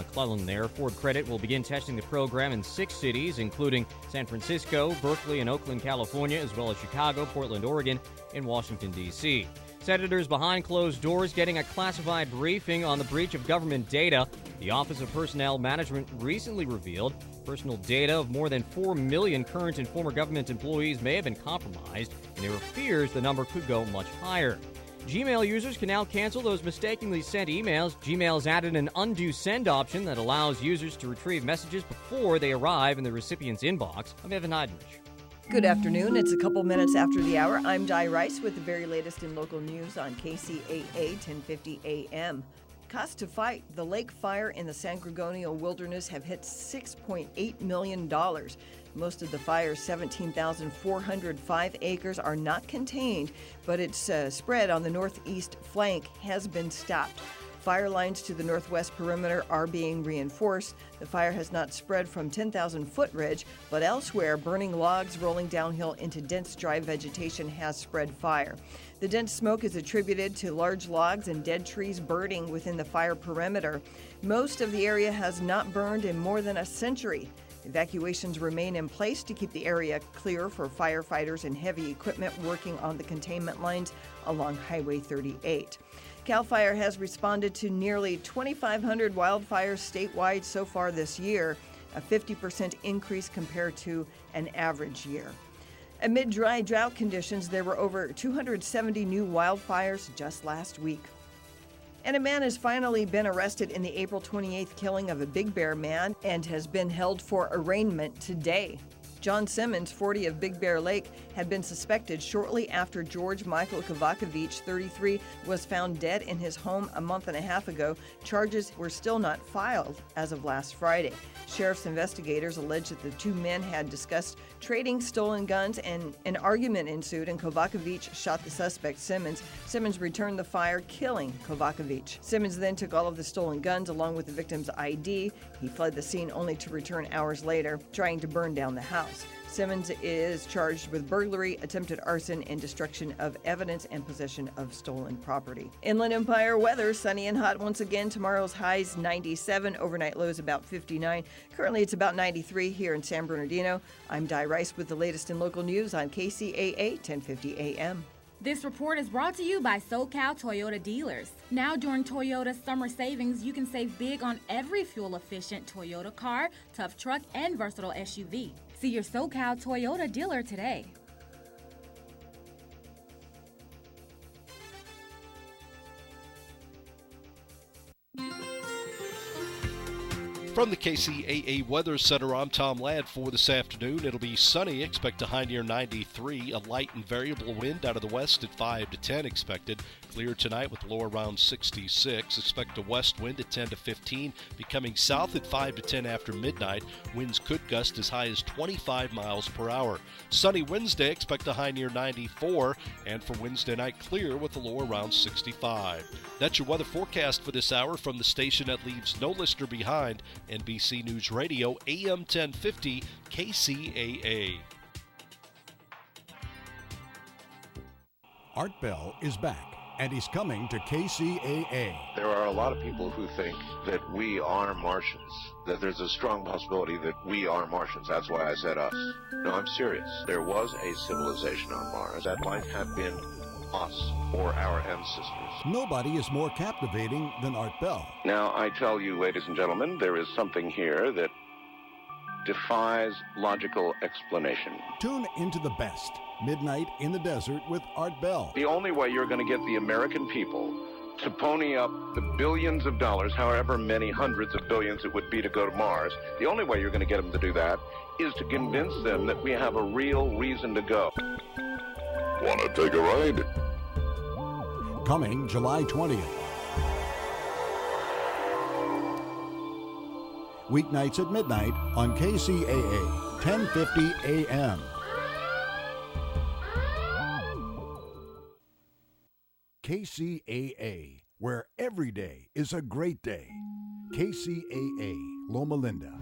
McClellan there. Ford Credit will begin testing the program in 6 cities, including San Francisco, Berkeley, and Oakland, California, as well as Chicago, Portland, Oregon, and Washington, D.C. Senators behind closed doors getting a classified briefing on the breach of government data. The Office of Personnel Management recently revealed personal data of more than 4 million current and former government employees may have been compromised, and there are fears the number could go much higher. Gmail users can now cancel those mistakenly sent emails. Gmail's added an undo send option that allows users to retrieve messages before they arrive in the recipient's inbox. I'm Evan Heidrich. Good afternoon. It's a couple minutes after the hour. I'm Di Rice with the very latest in local news on Kcaa 1050 AM. Costs to fight the lake fire in the San Gorgonio wilderness have hit $6.8 million. Most of the fire's 17,405 acres are not contained, but its spread on the northeast flank has been stopped. Fire lines to the northwest perimeter are being reinforced. The fire has not spread from 10,000-foot ridge, but elsewhere, burning logs rolling downhill into dense dry vegetation has spread fire. The dense smoke is attributed to large logs and dead trees burning within the fire perimeter. Most of the area has not burned in more than a century. Evacuations remain in place to keep the area clear for firefighters and heavy equipment working on the containment lines along Highway 38. CAL FIRE has responded to nearly 2,500 wildfires statewide so far this year, a 50% increase compared to an average year. Amid dry drought conditions, there were over 270 new wildfires just last week. And a man has finally been arrested in the April 28th killing of a Big Bear man and has been held for arraignment today. John Simmons, 40 of Big Bear Lake, had been suspected shortly after George Michael Kovacevic, 33, was found dead in his home a month and a half ago. Charges were still not filed as of last Friday. Sheriff's investigators allege that the two men had discussed trading stolen guns, and an argument ensued, and Kovacevic shot the suspect, Simmons. Simmons returned the fire, killing Kovacevic. Simmons then took all of the stolen guns along with the victim's ID. He fled the scene only to return hours later, trying to burn down the house. Simmons is charged with burglary, attempted arson, and destruction of evidence and possession of stolen property. Inland Empire weather, sunny and hot once again. Tomorrow's highs 97, overnight lows about 59. Currently it's about 93 here in San Bernardino. I'm Di Rice with the latest in local news on Kcaa 1050 AM. This report is brought to you by SoCal Toyota dealers. Now during Toyota's summer savings, you can save big on every fuel-efficient Toyota car, tough truck, and versatile SUV. See your SoCal Toyota dealer today. From the KCAA Weather Center, I'm Tom Ladd for this afternoon. It'll be sunny. Expect a high near 93. A light and variable wind out of the west at 5 to 10 expected. Clear tonight with low around 66. Expect a west wind at 10 to 15. Becoming south at 5 to 10 after midnight. Winds could gust as high as 25 miles per hour. Sunny Wednesday. Expect a high near 94. And for Wednesday night, clear with a low around 65. That's your weather forecast for this hour from the station that leaves no listener behind. NBC News Radio, AM 1050, KCAA. Art Bell is back, and he's coming to KCAA. There are a lot of people who think that we are Martians, that there's a strong possibility that we are Martians. That's why I said us. No, I'm serious. There was a civilization on Mars. That life had been us or our ancestors. Nobody is more captivating than Art Bell. Now, I tell you, ladies and gentlemen, there is something here that defies logical explanation. Tune into the best, Midnight in the Desert with Art Bell. The only way you're going to get the American people to pony up the billions of dollars, however many hundreds of billions it would be to go to Mars, the only way you're going to get them to do that is to convince them that we have a real reason to go. Want to take a ride? Coming July 20th. Weeknights at midnight on KCAA 1050 AM. KCAA, where every day is a great day. KCAA, Loma Linda.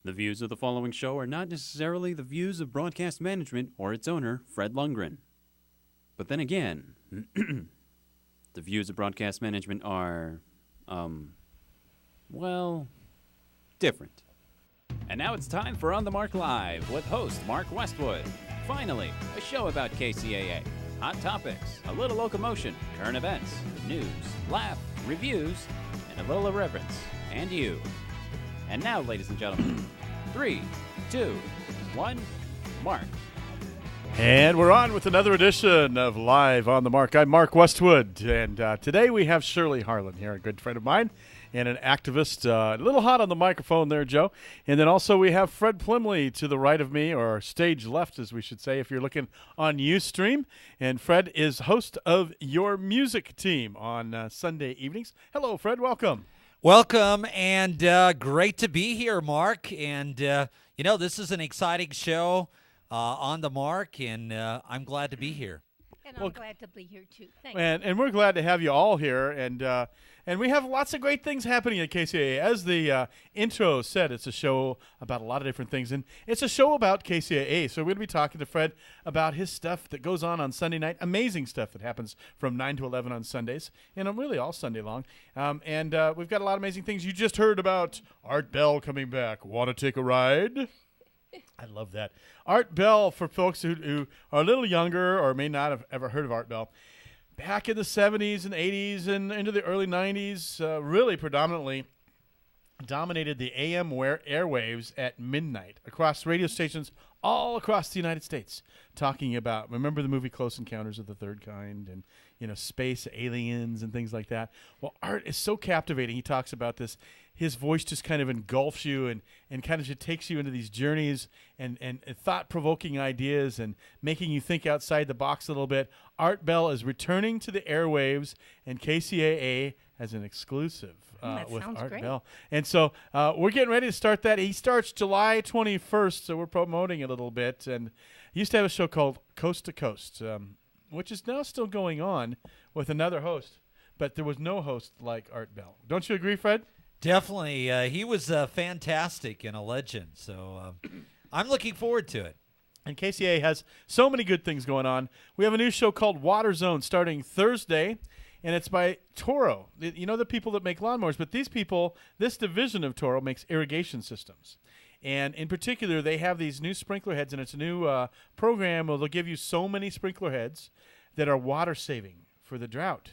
The views of the following show are not necessarily the views of broadcast management or its owner, Fred Lundgren. But then again, the views of broadcast management are well, different. And now it's time for On the Mark Live with host Mark Westwood. Finally, a show about KCAA. Hot topics, a little locomotion, current events, news, laugh, reviews, and a little irreverence. And you. And now, ladies and gentlemen, 3, 2, 1, Mark. And we're on with another edition of Live on the Mark. I'm Mark Westwood, and today we have Shirley Harlan here, a good friend of mine, and an activist. A little hot on the microphone there, Joe. And then also we have Fred Plimley to the right of me, or stage left, as we should say, if you're looking on Ustream. And Fred is host of Your Music Team on Sunday evenings. Hello, Fred. Welcome. Welcome, and great to be here, Mark. And, this is an exciting show on the Mark, and I'm glad to be here. And I'm glad to be here, too. Thanks. And we're glad to have you all here. And we have lots of great things happening at KCAA. As the intro said, it's a show about a lot of different things. And it's a show about KCAA. So we're going to be talking to Fred about his stuff that goes on Sunday night. Amazing stuff that happens from 9 to 11 on Sundays. And really all Sunday long. And we've got a lot of amazing things. You just heard about Art Bell coming back. Want to take a ride? I love that. Art Bell, for folks who are a little younger or may not have ever heard of Art Bell, back in the 70s and 80s and into the early 90s, really predominantly dominated the AM airwaves at midnight across radio stations all across the United States, talking about, remember the movie Close Encounters of the Third Kind and, space aliens and things like that? Well, Art is so captivating. He talks about this. His voice just kind of engulfs you and kind of just takes you into these journeys and thought-provoking ideas and making you think outside the box a little bit. Art Bell is returning to the airwaves, and KCAA has an exclusive with Art great. Bell. And so we're getting ready to start that. He starts July 21st, so we're promoting it a little bit. And he used to have a show called Coast to Coast, which is now still going on with another host. But there was no host like Art Bell. Don't you agree, Fred? Definitely. He was fantastic and a legend. So I'm looking forward to it. And KCAA has so many good things going on. We have a new show called Water Zone starting Thursday, and it's by Toro. You know the people that make lawnmowers, but these people, this division of Toro makes irrigation systems. And in particular, they have these new sprinkler heads, and it's a new program where they'll give you so many sprinkler heads that are water saving for the drought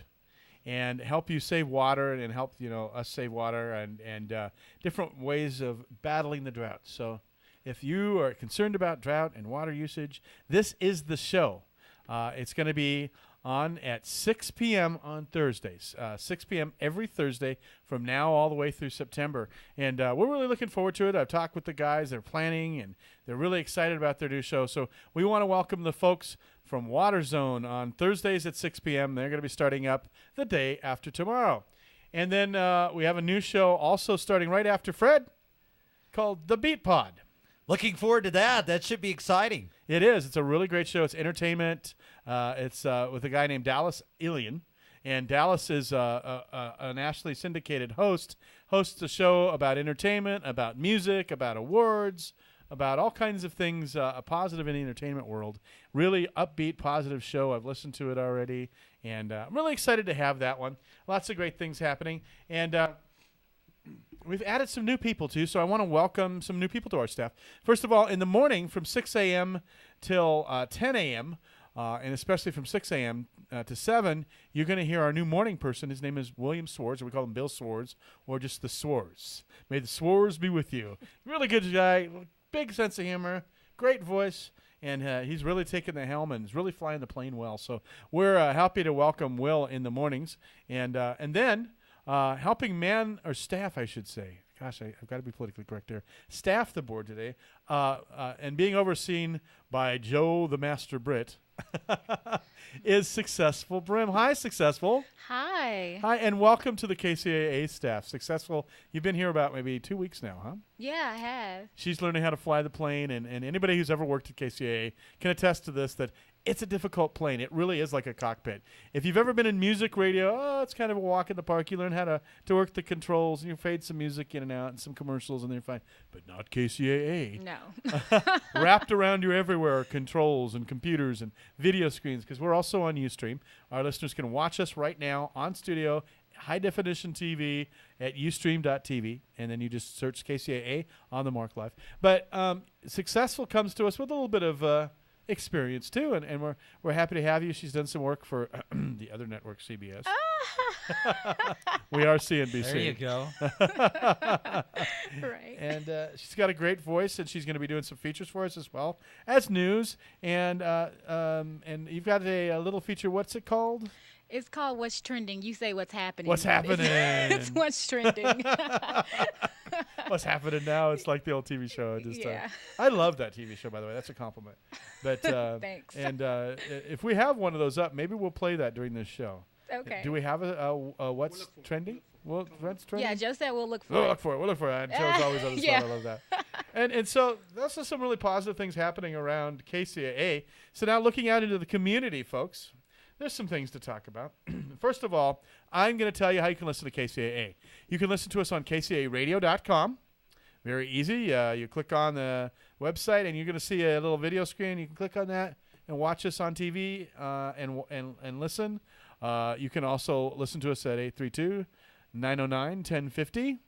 and help you save water and help us save water and different ways of battling the drought. So if you are concerned about drought and water usage, this is the show. It's going to be on at 6 p.m. on Thursdays, 6 p.m. every Thursday from now all the way through September. And we're really looking forward to it. I've talked with the guys. They're planning, and they're really excited about their new show. So we want to welcome the folks from Water Zone on Thursdays at 6 p.m. They're going to be starting up the day after tomorrow. And then we have a new show also starting right after Fred called The Beat Pod. Looking forward to that. That should be exciting. It is. It's a really great show. It's entertainment. It's with a guy named Dallas Ilian. And Dallas is a nationally syndicated hosts a show about entertainment, about music, about awards, about all kinds of things positive in the entertainment world. Really upbeat, positive show. I've listened to it already. And I'm really excited to have that one. Lots of great things happening. And we've added some new people, too, so I want to welcome some new people to our staff. First of all, in the morning from 6 a.m. till 10 a.m., and especially from 6 a.m. To 7, you're going to hear our new morning person. His name is William Swords, or we call him Bill Swords, or just the Swords. May the Swords be with you. Really good guy, big sense of humor, great voice, and he's really taking the helm and is really flying the plane well. So we're happy to welcome Will in the mornings. And then helping man or staff, I should say. Gosh, I've got to be politically correct here. Staff the board today, and being overseen by Joe the Master Brit, is Successful Brim. Hi, Successful. Hi. Hi, and welcome to the KCAA staff. Successful, you've been here about maybe 2 weeks now, huh? Yeah, I have. She's learning how to fly the plane, and anybody who's ever worked at KCAA can attest to this, that it's a difficult plane. It really is like a cockpit. If you've ever been in music radio, it's kind of a walk in the park. You learn how to work the controls, and you fade some music in and out and some commercials, and they're fine. But not KCAA. No. Wrapped around you everywhere are controls and computers and video screens, because we're also on Ustream. Our listeners can watch us right now on studio high-definition TV at ustream.tv, and then you just search KCAA on the Mark Live. But Successful comes to us with a little bit of experience, too, and we're happy to have you. She's done some work for the other network, CBS. We are CNBC. There you go. Right. And she's got a great voice, and she's going to be doing some features for us as well as news. And you've got a little feature. What's it called? It's called What's Trending. You say what's happening. What's happening? It's What's Trending. What's happening now? It's like the old TV show. I love that TV show, by the way. That's a compliment. But Thanks. And if we have one of those up, maybe we'll play that during this show. Okay. Do we have a what's trending? What's trending? Yeah, Joe said we'll look for We'll it. look for it. We'll look for it. And Joe's always on the spot. I love that. And so those are some really positive things happening around KCAA. So now looking out into the community, folks, there's some things to talk about. First of all, I'm going to tell you how you can listen to KCAA. You can listen to us on kcaaradio.com. Very easy. You click on the website, and you're going to see a little video screen. You can click on that and watch us on TV and listen. You can also listen to us at 832-909-1050.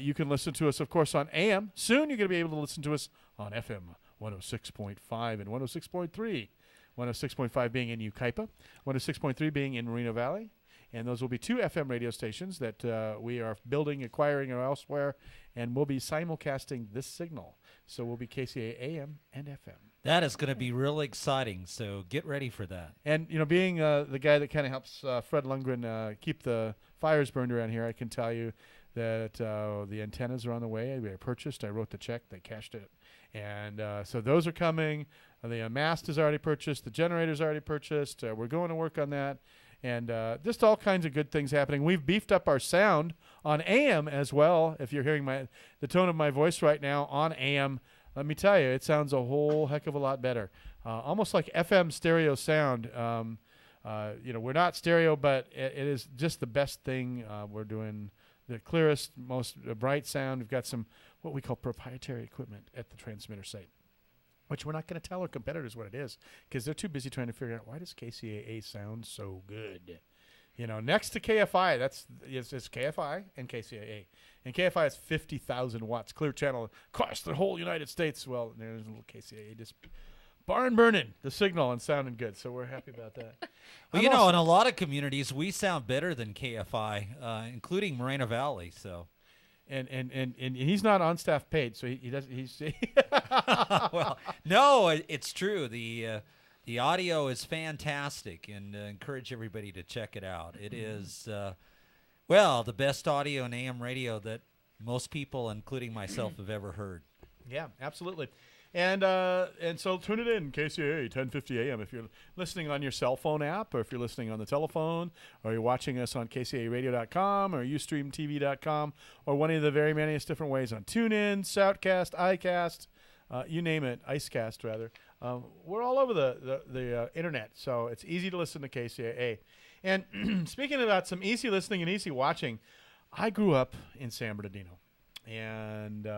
You can listen to us, of course, on AM. Soon you're going to be able to listen to us on FM 106.5 and 106.3. 106.5 being in Yucaipa, 106.3 being in Moreno Valley. And those will be 2 FM radio stations that we are building, acquiring, or elsewhere, and we'll be simulcasting this signal. So we'll be KCAA AM and FM. That is going to be really exciting, so get ready for that. And, being the guy that kind of helps Fred Lundgren keep the fires burned around here, I can tell you that the antennas are on the way. They were purchased. I wrote the check. They cashed it. And so those are coming. The mast is already purchased. The generator's already purchased. We're going to work on that. And just all kinds of good things happening. We've beefed up our sound on AM as well. If you're hearing the tone of my voice right now on AM, let me tell you, it sounds a whole heck of a lot better. Almost like FM stereo sound. We're not stereo, but it is just the best thing. We're doing the clearest, most bright sound. We've got some what we call proprietary equipment at the transmitter site, which we're not going to tell our competitors what it is because they're too busy trying to figure out why does KCAA sound so good. Next to KFI, it's KFI and KCAA. And KFI is 50,000 watts, clear channel across the whole United States. Well, there's a little KCAA just barn burning the signal and sounding good, so we're happy about that. Well, in a lot of communities, we sound better than KFI, including Moreno Valley, so... And he's not on staff paid, so he doesn't. He's well, no, it's true. The audio is fantastic, and encourage everybody to check it out. It is the best audio in AM radio that most people, including myself, have ever heard. Yeah, absolutely. And so tune it in, KCAA 1050 AM. If you're listening on your cell phone app, or if you're listening on the telephone, or you're watching us on kcaaradio.com or ustreamtv.com, or one of the very many different ways on TuneIn, Shoutcast, iCast, you name it, Icecast rather. We're all over the internet, so it's easy to listen to KCAA. And speaking about some easy listening and easy watching, I grew up in San Bernardino, and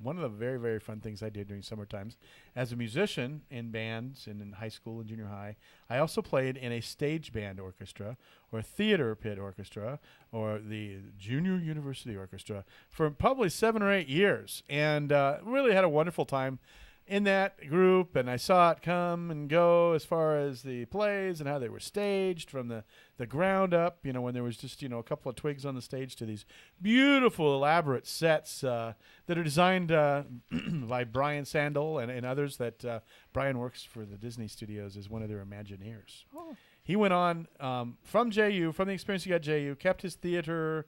one of the very, very fun things I did during summer times as a musician in bands and in high school and junior high, I also played in a stage band orchestra or a theater pit orchestra or the junior university orchestra for probably 7 or 8 years, and really had a wonderful time in that group. And I saw it come and go as far as the plays and how they were staged from the ground up, when there was just, a couple of twigs on the stage to these beautiful, elaborate sets that are designed by Brian Sandel and others that Brian works for the Disney Studios as one of their Imagineers. Oh. He went on from JU, from the experience he got at JU, kept his theater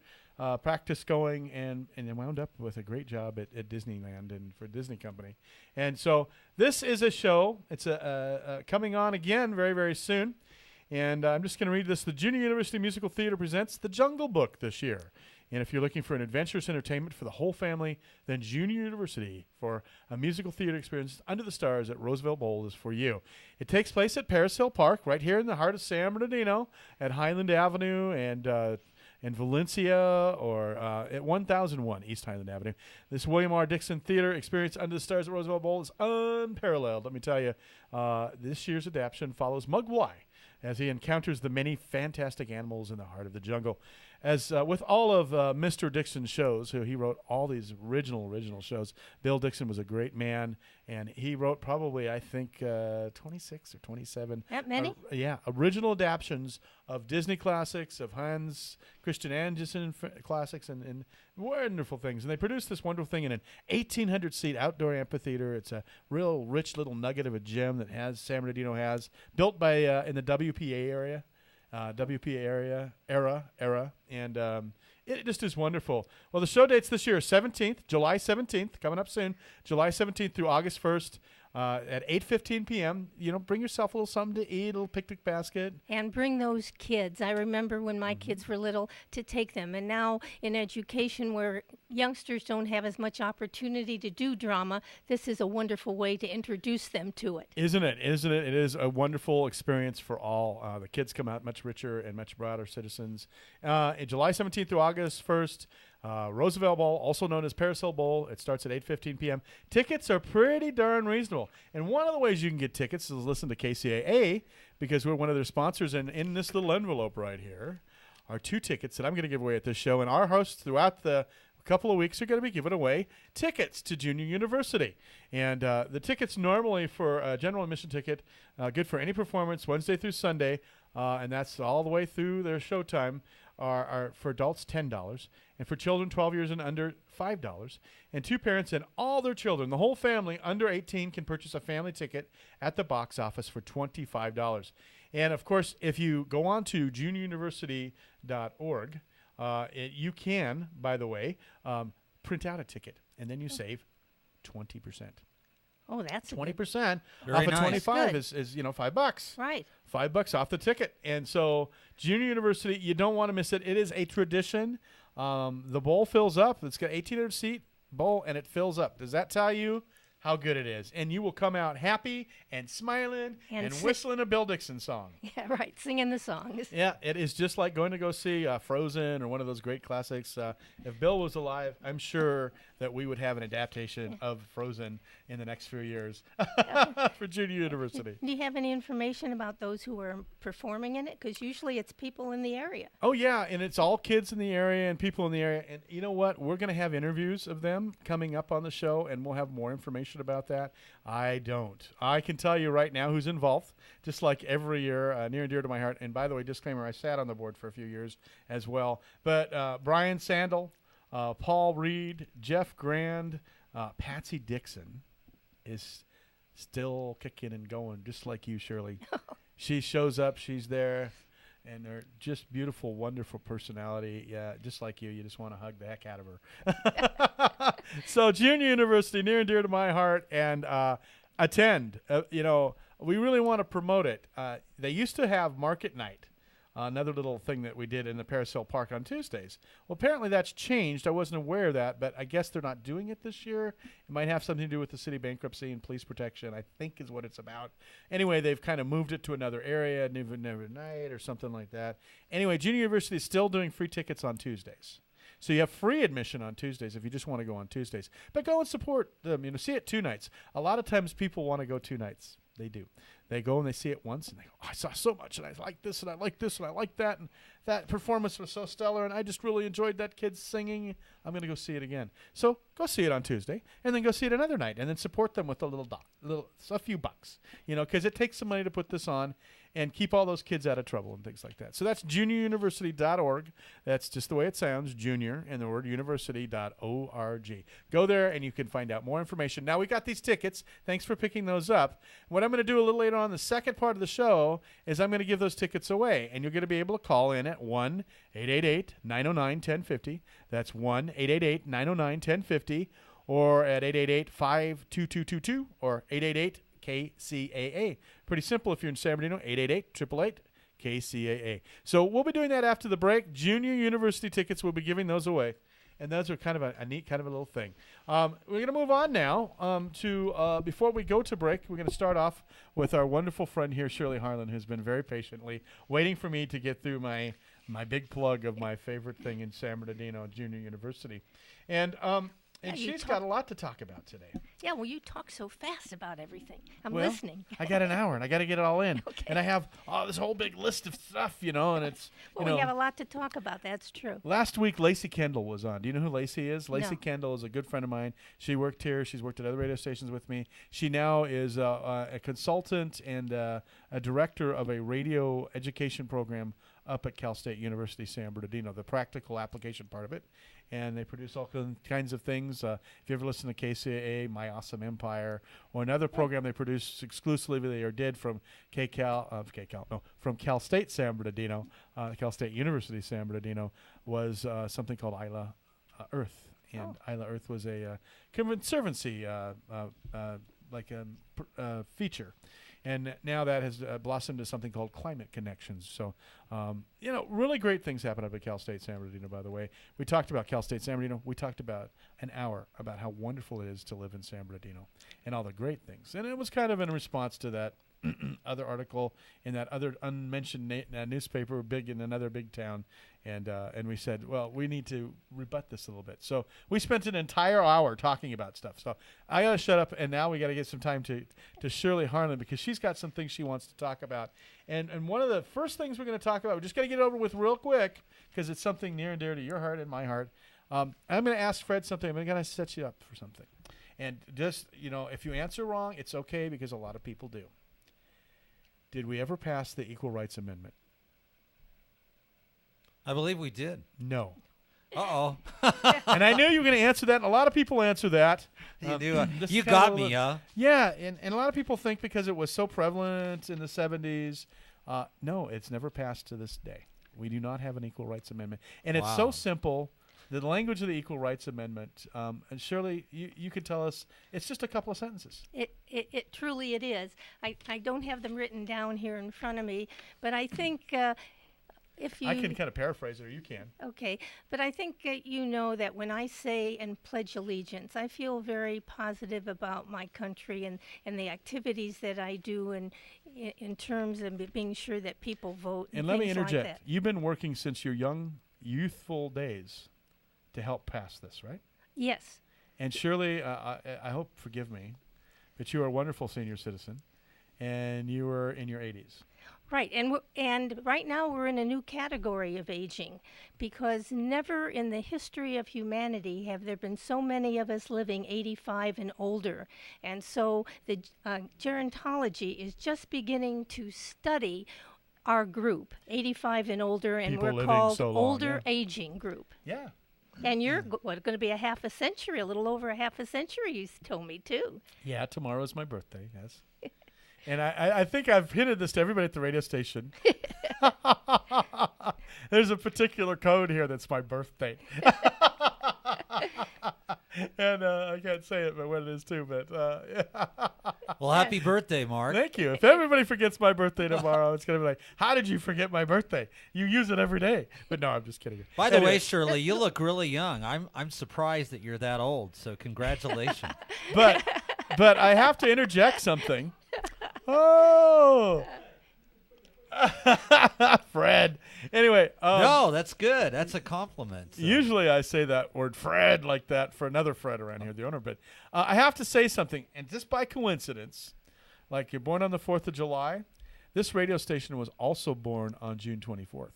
practice going, and then wound up with a great job at Disneyland and for Disney Company. And so this is a show. It's coming on again very, very soon. And I'm just going to read this. The Junior University Musical Theater presents The Jungle Book this year. And if you're looking for an adventurous entertainment for the whole family, then Junior University for a musical theater experience under the stars at Roosevelt Bowl is for you. It takes place at Paris Hill Park, right here in the heart of San Bernardino, at Highland Avenue and in Valencia, or at 1001 East Highland Avenue. This William R. Dixon Theater experience under the stars at Roosevelt Bowl is unparalleled. Let me tell you, this year's adaptation follows Mugwai, as he encounters the many fantastic animals in the heart of the jungle. As with all of Mr. Dixon's shows, he wrote all these original shows. Bill Dixon was a great man, and he wrote probably, I think, 26 or 27. That many? Original adaptions of Disney classics, of Hans Christian Andersen classics, and wonderful things. And they produced this wonderful thing in an 1,800-seat outdoor amphitheater. It's a real rich little nugget of a gem that San Bernardino has, built by in the WPA area. era, and it just is wonderful. Well, the show dates this year are July 17th, coming up soon, July 17th through August 1st. At 8:15 p.m., bring yourself a little something to eat, a little picnic basket. And bring those kids. I remember when my kids were little to take them. And now in education where youngsters don't have as much opportunity to do drama, this is a wonderful way to introduce them to it. Isn't it? It is a wonderful experience for all. The kids come out much richer and much broader citizens. In July 17th through August 1st, Roosevelt Bowl, also known as Parasail Bowl. It starts at 8:15 p.m. Tickets are pretty darn reasonable. And one of the ways you can get tickets is listen to KCAA, because we're one of their sponsors. And in this little envelope right here are 2 tickets that I'm going to give away at this show. And our hosts throughout the couple of weeks are going to be giving away tickets to Junior University. And the tickets normally for a general admission ticket, good for any performance Wednesday through Sunday, and that's all the way through their showtime, are for adults $10, and for children 12 years and under $5. And 2 parents and all their children, the whole family under 18, can purchase a family ticket at the box office for $25. And of course, if you go on to junioruniversity.org, you can, by the way, print out a ticket, and then you save 20%. Oh, that's 20% Very off of nice. 25 is $5. right. $5 off the ticket. And so Junior University, you don't want to miss it. It is a tradition. The bowl fills up. It's got 1,800-seat bowl, and it fills up. Does that tell you how good it is? And you will come out happy and smiling and whistling a Bill Dixon song. Yeah, right. Singing the songs. Yeah, it is just like going to go see Frozen or one of those great classics. If Bill was alive, I'm sure that we would have an adaptation of Frozen in the next few years for Junior University. Do you have any information about those who are performing in it? Because usually it's people in the area. Oh, yeah, and it's all kids in the area and people in the area. And you know what? We're going to have interviews of them coming up on the show, and we'll have more information about that. I don't. I can tell you right now who's involved, just like every year, near and dear to my heart. And by the way, disclaimer, I sat on the board for a few years as well. But Brian Sandel, Paul Reed, Jeff Grand, Patsy Dixon is still kicking and going, just like you, Shirley. She shows up, she's there, and they're just beautiful, wonderful personality. Yeah, just like you just want to hug the heck out of her. So Junior University, near and dear to my heart, and attend. We really want to promote it. They used to have Market Night, another little thing that we did in the Parasail Park on Tuesdays. Well, apparently that's changed. I wasn't aware of that, but I guess they're not doing it this year. It might have something to do with the city bankruptcy and police protection, I think is what it's about. Anyway, they've kind of moved it to another area, never night or something like that. Anyway, Junior University is still doing free tickets on Tuesdays. So you have free admission on Tuesdays if you just want to go on Tuesdays. But go and support them. See it 2 nights. A lot of times people want to go 2 nights. They do. They go and they see it once, and they go, I saw so much, and I like this, and I like this, and I like that, and that performance was so stellar, and I just really enjoyed that kid singing. I'm going to go see it again. So go see it on Tuesday, and then go see it another night, and then support them with a few bucks, because it takes some money to put this on and keep all those kids out of trouble and things like that. So that's junioruniversity.org. That's just the way it sounds, junior, and the word university.org. Go there, and you can find out more information. Now, we got these tickets. Thanks for picking those up. What I'm going to do a little later on, the second part of the show, is I'm going to give those tickets away, and you're going to be able to call in at 1-888-909-1050. That's 1-888-909-1050, or at 888-52222, or 888 KCAA. Pretty simple if you're in San Bernardino, 888-888 KCAA. So we'll be doing that after the break. Junior University tickets, we'll be giving those away. And those are kind of a neat kind of a little thing. We're going to move on now to, before we go to break, we're going to start off with our wonderful friend here, Shirley Harlan, who's been very patiently waiting for me to get through my big plug of my favorite thing in San Bernardino, Junior University. And And Yeah, she's got a lot to talk about today. Yeah, well, you talk so fast about everything. I'm Well, listening. I got an hour, and I got to get it all in. Okay. And I have this whole big list of stuff, and it's, Well, we have a lot to talk about. That's true. Last week, Lacey Kendall was on. Do you know who Lacey is? Lacey No. Kendall is a good friend of mine. She worked here. She's worked at other radio stations with me. She now is a consultant and a director of a radio education program up at Cal State University San Bernardino, the practical application part of it. And they produce all kinds of things. If you ever listen to KCAA, My Awesome Empire, or another program they produce exclusively or did from from Cal State San Bernardino, Cal State University San Bernardino, was something called Isla Earth. And Isla Earth was a conservancy feature. And now that has blossomed into something called Climate Connections. So, really great things happen up at Cal State San Bernardino, by the way. We talked about Cal State San Bernardino. We talked about an hour about how wonderful it is to live in San Bernardino and all the great things. And it was kind of in response to that other article in that other unmentioned newspaper, big in another big town. And we said, well, we need to rebut this a little bit. So we spent an entire hour talking about stuff. So I got to shut up, and now we got to get some time to Shirley Harlan, because she's got some things she wants to talk about. And one of the first things we're going to talk about, we're just going to get it over with real quick, because it's something near and dear to your heart and my heart. I'm going to ask Fred something. I'm going to set you up for something. And just, if you answer wrong, it's okay, because a lot of people do. Did we ever pass the Equal Rights Amendment? I believe we did. No. Uh-oh. And I knew you were going to answer that, and a lot of people answer that. You do. You kind got of me, huh? Yeah, and a lot of people think because it was so prevalent in the 70s. No, it's never passed to this day. We do not have an Equal Rights Amendment. And it's so simple. The language of the Equal Rights Amendment, and Shirley, you could tell us, it's just a couple of sentences. It truly it is. I don't have them written down here in front of me, but I think if you... I can kind of paraphrase it, or you can. Okay, but I think you know that when I say and pledge allegiance, I feel very positive about my country and the activities that I do and in terms of being sure that people vote and let me things interject. like that. You've been working since your young, youthful days to help pass this, right? Yes. And Shirley, I hope, forgive me, but you are a wonderful senior citizen, and you were in your 80s. Right, and right now we're in a new category of aging, because never in the history of humanity have there been so many of us living 85 and older. And so the gerontology is just beginning to study our group, 85 and older, and People we're living called so long, older aging group. Yeah. And you're going to be a half a century, a little over a half a century, you told me, too. Yeah, tomorrow is my birthday, yes. And I think I've hinted this to everybody at the radio station. There's a particular code here that's my birthday. And I can't say it, but what it is, too. But Well, happy birthday, Mark. Thank you. If everybody forgets my birthday tomorrow, it's going to be like, how did you forget my birthday? You use it every day. But no, I'm just kidding. By the way, Shirley, you look really young. I'm surprised that you're that old, so congratulations. But I have to interject something. Oh. Fred. Anyway. No, that's good. That's a compliment. So. Usually I say that word Fred like that for another Fred around here, the owner. But I have to say something. And just by coincidence, like you're born on the 4th of July, this radio station was also born on June 24th.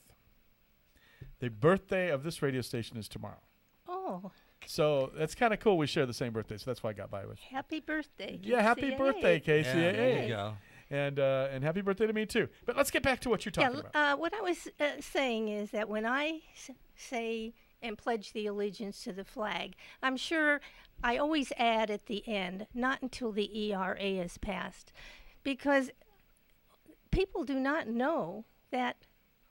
The birthday of this radio station is tomorrow. Oh. So that's kind of cool. We share the same birthday, so that's why I got by with. Happy birthday, Yeah, happy birthday, KCAA. Yeah, there you go. And happy birthday to me, too. But let's get back to what you're talking about. What I was saying is that when I say and pledge the allegiance to the flag, I'm sure I always add at the end, not until the ERA is passed, because people do not know that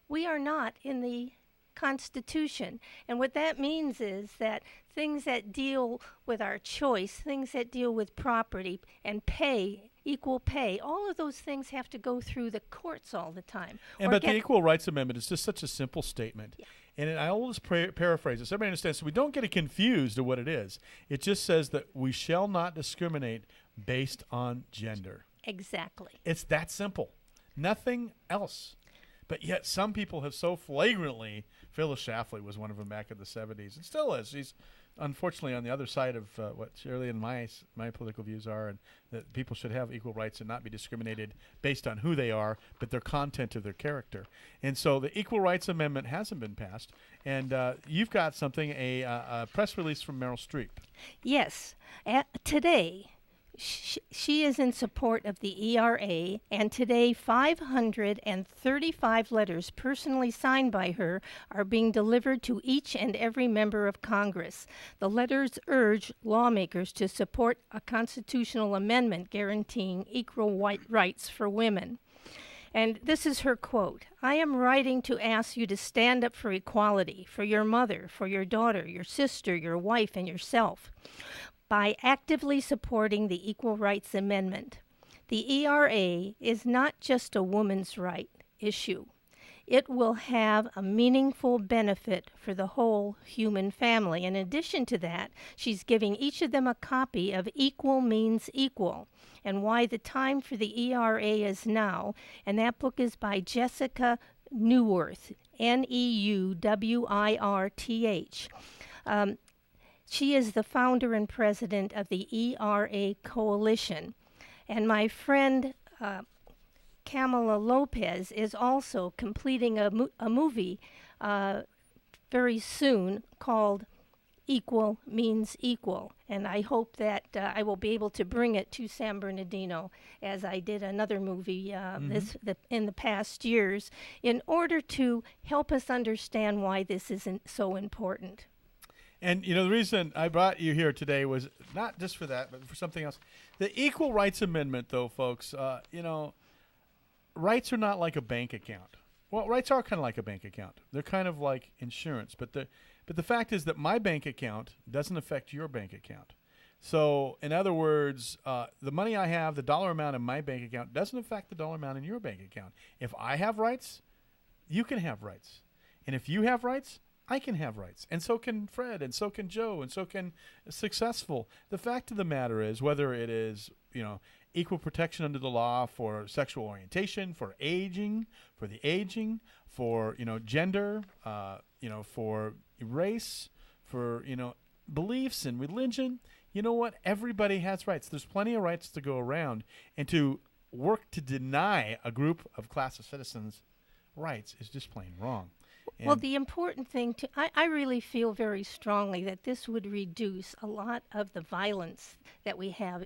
we are not in the Constitution. And what that means is that things that deal with our choice, things that deal with property and pay, equal pay, all of those things have to go through the courts all the time. But the Equal Rights Amendment is just such a simple statement. Yeah. And I always paraphrase this. Everybody understands, so we don't get it confused of what it is. It just says that we shall not discriminate based on gender. Exactly. It's that simple. Nothing else. But yet some people have so flagrantly Phyllis Schlafly was one of them back in the 70s, and still is. She's unfortunately on the other side of what Shirley and my political views are, and that people should have equal rights and not be discriminated based on who they are, but their content of their character. And so the Equal Rights Amendment hasn't been passed, and you've got something, a press release from Meryl Streep. Yes. Today, she is in support of the ERA, and today 535 letters personally signed by her are being delivered to each and every member of Congress. The letters urge lawmakers to support a constitutional amendment guaranteeing equal rights for women. And this is her quote: "I am writing to ask you to stand up for equality, for your mother, for your daughter, your sister, your wife, and yourself, by actively supporting the Equal Rights Amendment. The ERA is not just a woman's right issue. It will have a meaningful benefit for the whole human family." In addition to that, she's giving each of them a copy of Equal Means Equal and Why the Time for the ERA is Now. And that book is by Jessica Neuwirth, Neuwirth. She is the founder and president of the ERA Coalition. And my friend Kamala Lopez is also completing a movie very soon called Equal Means Equal. And I hope that I will be able to bring it to San Bernardino, as I did another movie in the past years, in order to help us understand why this isn't so important. And, the reason I brought you here today was not just for that, but for something else. The Equal Rights Amendment, though, folks, rights are not like a bank account. Well, rights are kind of like a bank account. They're kind of like insurance. But the fact is that my bank account doesn't affect your bank account. So, in other words, the money I have, the dollar amount in my bank account, doesn't affect the dollar amount in your bank account. If I have rights, you can have rights. And if you have rights, I can have rights, and so can Fred, and so can Joe, and so can Successful. The fact of the matter is, whether it is, equal protection under the law for sexual orientation, for aging, for gender, for race, for, beliefs and religion, you know what? Everybody has rights. There's plenty of rights to go around, and to work to deny a group of class of citizens rights is just plain wrong. Well, the important thing, I really feel very strongly that this would reduce a lot of the violence that we have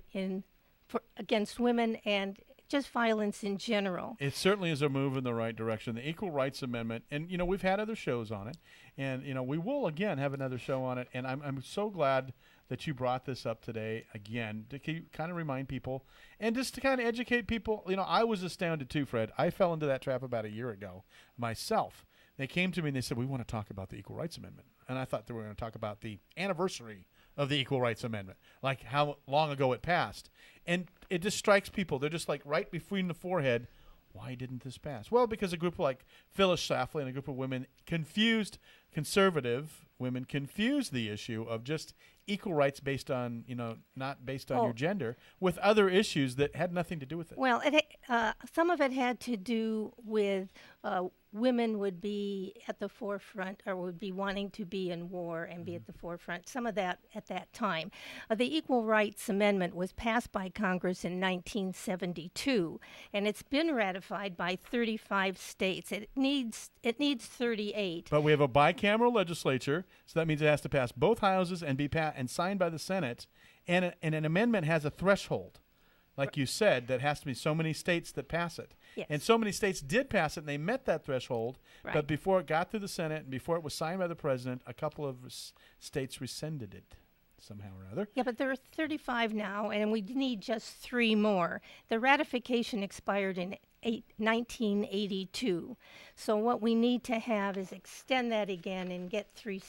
against women and just violence in general. It certainly is a move in the right direction. The Equal Rights Amendment, and, we've had other shows on it, and, we will, again, have another show on it, and I'm so glad that you brought this up today again to kind of remind people and just to kind of educate people. I was astounded too, Fred. I fell into that trap about a year ago myself. They came to me and they said, "We want to talk about the Equal Rights Amendment." And I thought they were going to talk about the anniversary of the Equal Rights Amendment, like how long ago it passed. And it just strikes people. They're just like right between the forehead. Why didn't this pass? Well, because a group like Phyllis Schlafly and a group of women conservative women confused the issue of just equal rights based on, not based on your gender, with other issues that had nothing to do with it. Well, some of it had to do with women would be at the forefront, or would be wanting to be in war and be at the forefront. Some of that at that time. The Equal Rights Amendment was passed by Congress in 1972, and it's been ratified by 35 states. It needs 38. But we have a bicameral legislature, so that means it has to pass both houses and be and signed by the Senate. And an amendment has a threshold, like you said, that has to be so many states that pass it. Yes. And so many states did pass it, and they met that threshold. Right. But before it got through the Senate and before it was signed by the president, a couple of states rescinded it somehow or other. Yeah, but there are 35 now, and we need just 3 more. The ratification expired in 1982. So what we need to have is extend that again and get three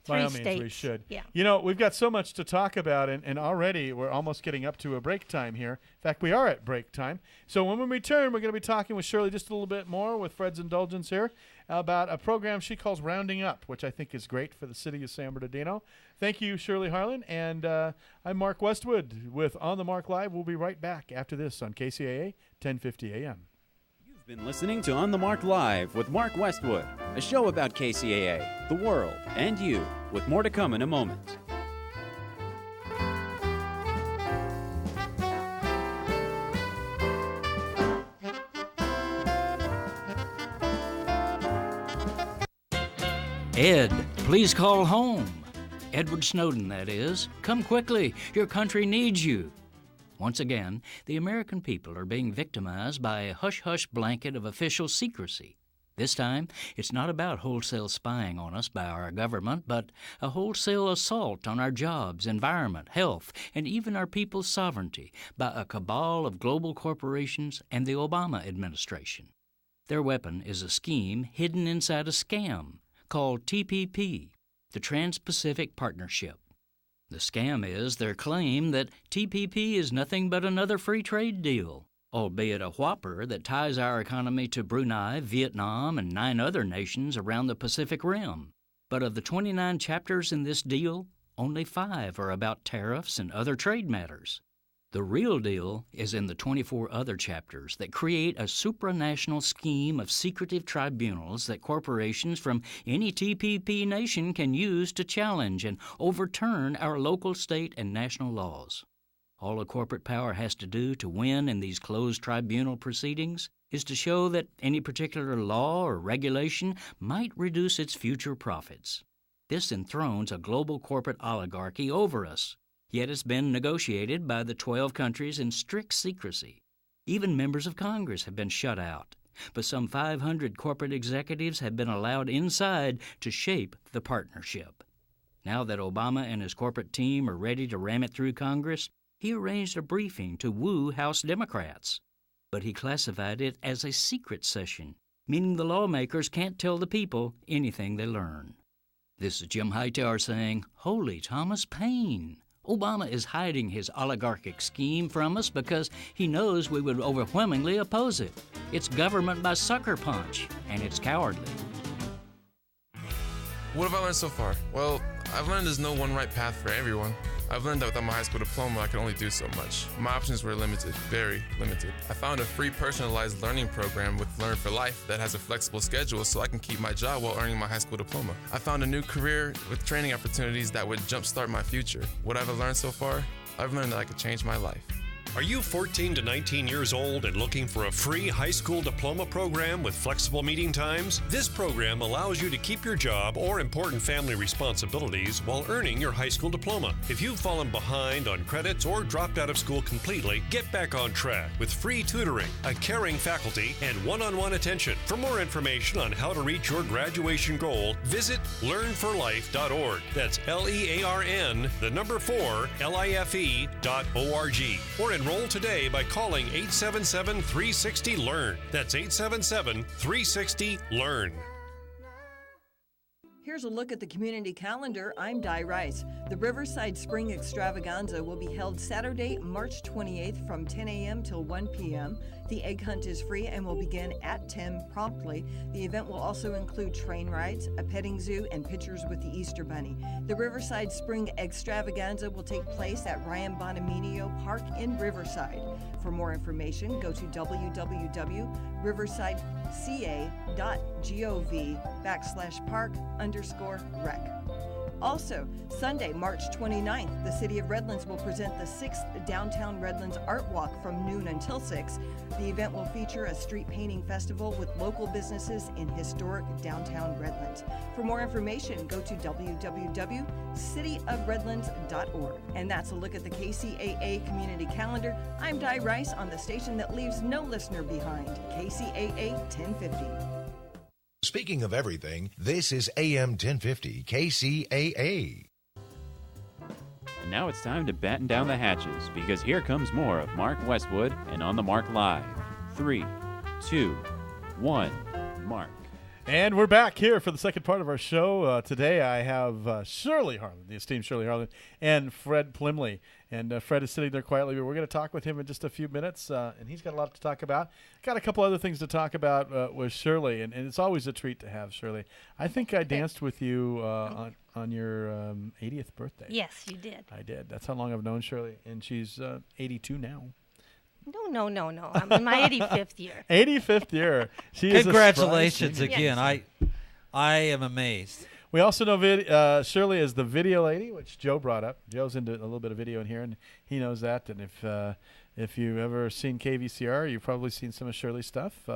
By all states. means, we should. Yeah. We've got so much to talk about, and already we're almost getting up to a break time here. In fact, we are at break time. So when we return, we're going to be talking with Shirley just a little bit more, with Fred's indulgence here, about a program she calls Rounding Up, which I think is great for the city of San Bernardino. Thank you, Shirley Harlan, and I'm Mark Westwood with On the Mark Live. We'll be right back after this on KCAA 1050 AM. You've been listening to On the Mark Live with Mark Westwood, a show about KCAA, the world, and you, with more to come in a moment. Ed, please call home. Edward Snowden, that is. Come quickly. Your country needs you. Once again, the American people are being victimized by a hush-hush blanket of official secrecy. This time, it's not about wholesale spying on us by our government, but a wholesale assault on our jobs, environment, health, and even our people's sovereignty by a cabal of global corporations and the Obama administration. Their weapon is a scheme hidden inside a scam called TPP, the Trans-Pacific Partnership. The scam is their claim that TPP is nothing but another free trade deal, albeit a whopper that ties our economy to Brunei, Vietnam, and 9 other nations around the Pacific Rim. But of the 29 chapters in this deal, only 5 are about tariffs and other trade matters. The real deal is in the 24 other chapters that create a supranational scheme of secretive tribunals that corporations from any TPP nation can use to challenge and overturn our local, state, and national laws. All a corporate power has to do to win in these closed tribunal proceedings is to show that any particular law or regulation might reduce its future profits. This enthrones a global corporate oligarchy over us. Yet it's been negotiated by the 12 countries in strict secrecy. Even members of Congress have been shut out, but some 500 corporate executives have been allowed inside to shape the partnership. Now that Obama and his corporate team are ready to ram it through Congress, he arranged a briefing to woo House Democrats. But he classified it as a secret session, meaning the lawmakers can't tell the people anything they learn. This is Jim Hightower saying, "Holy Thomas Paine." Obama is hiding his oligarchic scheme from us because he knows we would overwhelmingly oppose it. It's government by sucker punch, and it's cowardly. What have I learned so far? Well, I've learned there's no one right path for everyone. I've learned that without my high school diploma, I could only do so much. My options were limited, very limited. I found a free personalized learning program with Learn for Life that has a flexible schedule so I can keep my job while earning my high school diploma. I found a new career with training opportunities that would jumpstart my future. What have I learned so far? I've learned that I could change my life. Are you 14 to 19 years old and looking for a free high school diploma program with flexible meeting times? This program allows you to keep your job or important family responsibilities while earning your high school diploma. If you've fallen behind on credits or dropped out of school completely, get back on track with free tutoring, a caring faculty, and one-on-one attention. For more information on how to reach your graduation goal, visit learnforlife.org. That's LEARN, the number 4, LIFE.org. Or enroll today by calling 877-360-LEARN. That's 877-360-LEARN. Here's a look at the community calendar. I'm Di Rice. The Riverside Spring Extravaganza will be held Saturday, March 28th from 10 a.m. till 1 p.m. The egg hunt is free and will begin at 10 promptly. The event will also include train rides, a petting zoo, and pictures with the Easter Bunny. The Riverside Spring Extravaganza will take place at Ryan Bonaminio Park in Riverside. For more information, go to www.riversidecA.gov/park_rec. Also, Sunday, March 29th, the City of Redlands will present the 6th Downtown Redlands Art Walk from noon until 6. The event will feature a street painting festival with local businesses in historic downtown Redlands. For more information, go to www.cityofredlands.org. And that's a look at the KCAA community calendar. I'm Di Rice on the station that leaves no listener behind, KCAA 1050. Speaking of everything, this is AM 1050 KCAA. And now it's time to batten down the hatches, because here comes more of Mark Westwood and On the Mark Live. 3, 2, 1, Mark. And we're back here for the second part of our show. Today I have Shirley Harlan, the esteemed Shirley Harlan, and Fred Plimley. And Fred is sitting there quietly, but we're going to talk with him in just a few minutes, and he's got a lot to talk about. Got a couple other things to talk about with Shirley, and it's always a treat to have Shirley. I think I danced with you on your 80th birthday. Yes, you did. I did. That's how long I've known Shirley, and she's 82 now. No. I'm in my 85th year. 85th year. She is Congratulations a spry again. Yes. I am amazed. We also know Shirley as the video lady, which Joe brought up. Joe's into a little bit of video in here, and he knows that. And if you've ever seen KVCR, you've probably seen some of Shirley's stuff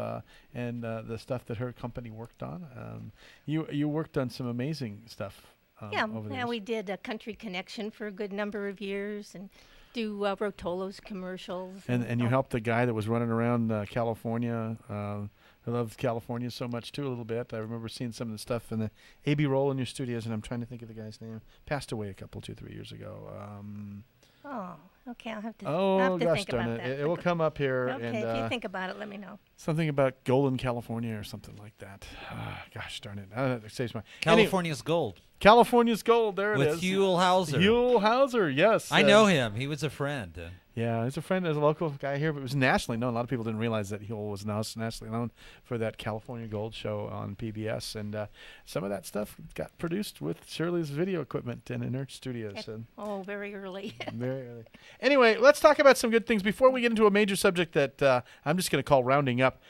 and the stuff that her company worked on. You worked on some amazing stuff. Over the years. We did a Country Connection for a good number of years and do Rotolo's commercials. And you helped the guy that was running around California, who loves California so much too a little bit. I remember seeing some of the stuff in the A.B. Roll in your studios, and I'm trying to think of the guy's name. Passed away a couple, 2-3 years ago. Okay, I'll have to, gosh think darn about it. that. It will come up here. Okay, and, if you think about it, let me know. Something about gold in California or something like that. Gosh darn it. It saves my California's Gold. California's Gold. There it is. With Huell Hauser. Huell Hauser, yes. I know him. He was a friend. Yeah, he's a friend, as a local guy here, but it was nationally known. A lot of people didn't realize that Huell was now nationally known for that California Gold show on PBS. And some of that stuff got produced with Shirley's video equipment and in her studios. Very early. Very early. Anyway, let's talk about some good things before we get into a major subject that I'm just going to call rounding up.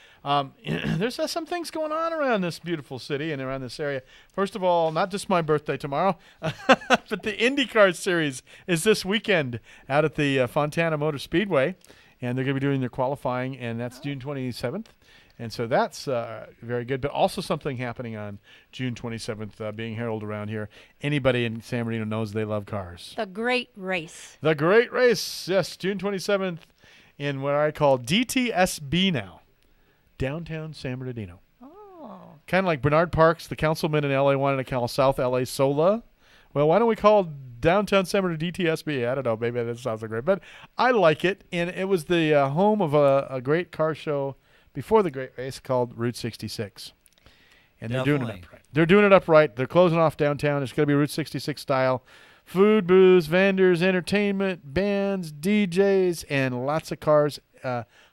There's some things going on around this beautiful city and around this area. First of all, not just my birthday tomorrow, but the IndyCar Series is this weekend out at the Fontana Motor Speedway, and they're going to be doing their qualifying, and that's June 27th. And so that's very good. But also something happening on June 27th being heralded around here. Anybody in San Bernardino knows they love cars. The Great Race. The Great Race, yes, June 27th in what I call DTSB now. Downtown San Bernardino. Kind of like Bernard Parks, the councilman in L.A. wanted to call South L.A. SOLA. Well, why don't we call downtown San Bernardino DTSB? I don't know. Maybe that sounds great. But I like it. And it was the home of a great car show before the Great Race called Route 66. And they're doing it upright. They're doing it upright. They're closing off downtown. It's going to be Route 66 style. Food, booze, vendors, entertainment, bands, DJs, and lots of cars.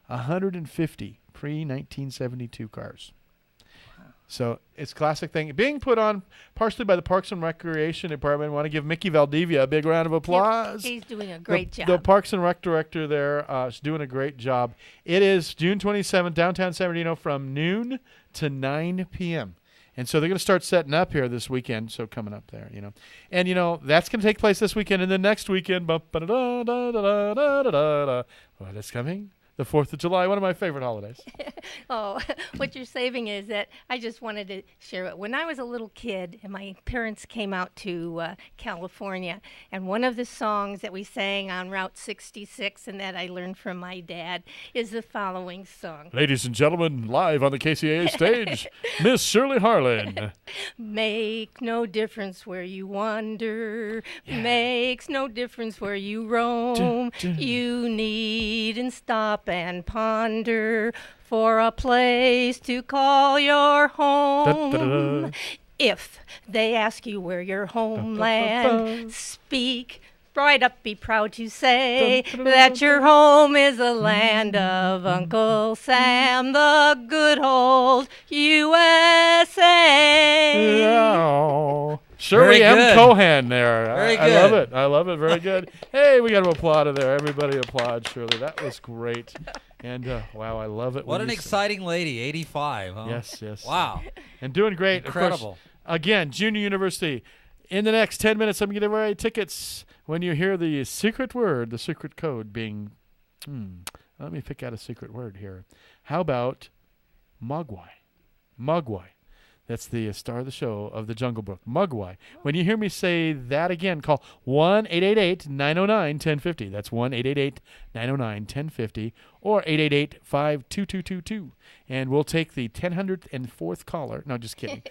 150 pre-1972 cars. Wow. So it's a classic thing. Being put on partially by the Parks and Recreation Department. I want to give Mickey Valdivia a big round of applause. He's doing a great job. The Parks and Rec director there is doing a great job. It is June 27th, downtown San Bernardino from noon to 9 p.m. And so they're going to start setting up here this weekend, so coming up there, And, that's going to take place this weekend, and then next weekend, what is coming? The 4th of July, one of my favorite holidays. What you're saving is that I just wanted to share it. When I was a little kid and my parents came out to California, and one of the songs that we sang on Route 66 and that I learned from my dad is the following song. Ladies and gentlemen, live on the Kcaa stage, Miss Shirley Harlan. Make no difference where you wander, makes no difference where you roam. You needn't stop and ponder for a place to call your home. If they ask you where your homeland, speak right up, be proud to say that your home is the land of Uncle Sam, the good old USA. Oh. Shirley M. Cohan there. Very I good. love it. I love it. Very good. Hey, we got to applaud her there. Everybody applaud Shirley. That was great. And, wow, I love it. What an exciting lady. 85, huh? Yes. Wow. And doing great. Incredible. Of course, again, Junior University. In the next 10 minutes, I'm going to give away tickets when you hear the secret word, the secret code being, let me pick out a secret word here. How about Mogwai? Mogwai. That's the star of the show of the Jungle Book, Mogwai. When you hear me say that again, call 1-888-909-1050. That's 1-888-909-1050 or 888-52222. And we'll take the 104th caller. No, just kidding.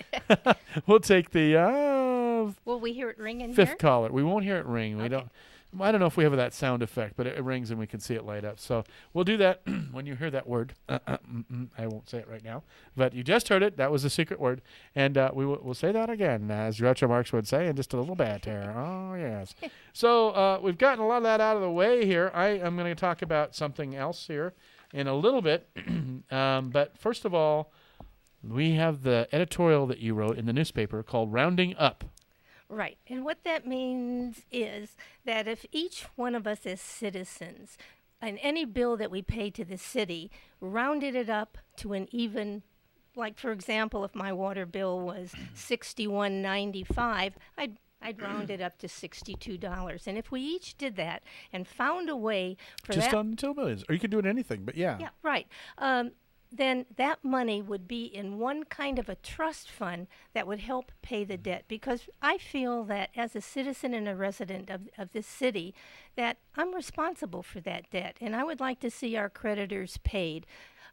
We'll take the Will we hear it ring in fifth here? caller. We won't hear it ring. We don't. I don't know if we have that sound effect, but it rings and we can see it light up. So we'll do that when you hear that word. I won't say it right now, but you just heard it. That was the secret word, and we'll say that again, as Groucho Marx would say, in just a little bit here. Oh yes. So we've gotten a lot of that out of the way here. I am going to talk about something else here in a little bit, but first of all, we have the editorial that you wrote in the newspaper called "Rounding Up." Right. And what that means is that if each one of us as citizens and any bill that we pay to the city, rounded it up to an even, like for example, if my water bill was $61.95, I'd round it up to $62. And if we each did that and found a way for just that, on utilities, or you could do it anything, but yeah. Yeah, right. Then that money would be in one kind of a trust fund that would help pay the debt. Because I feel that as a citizen and a resident of this city, that I'm responsible for that debt. And I would like to see our creditors paid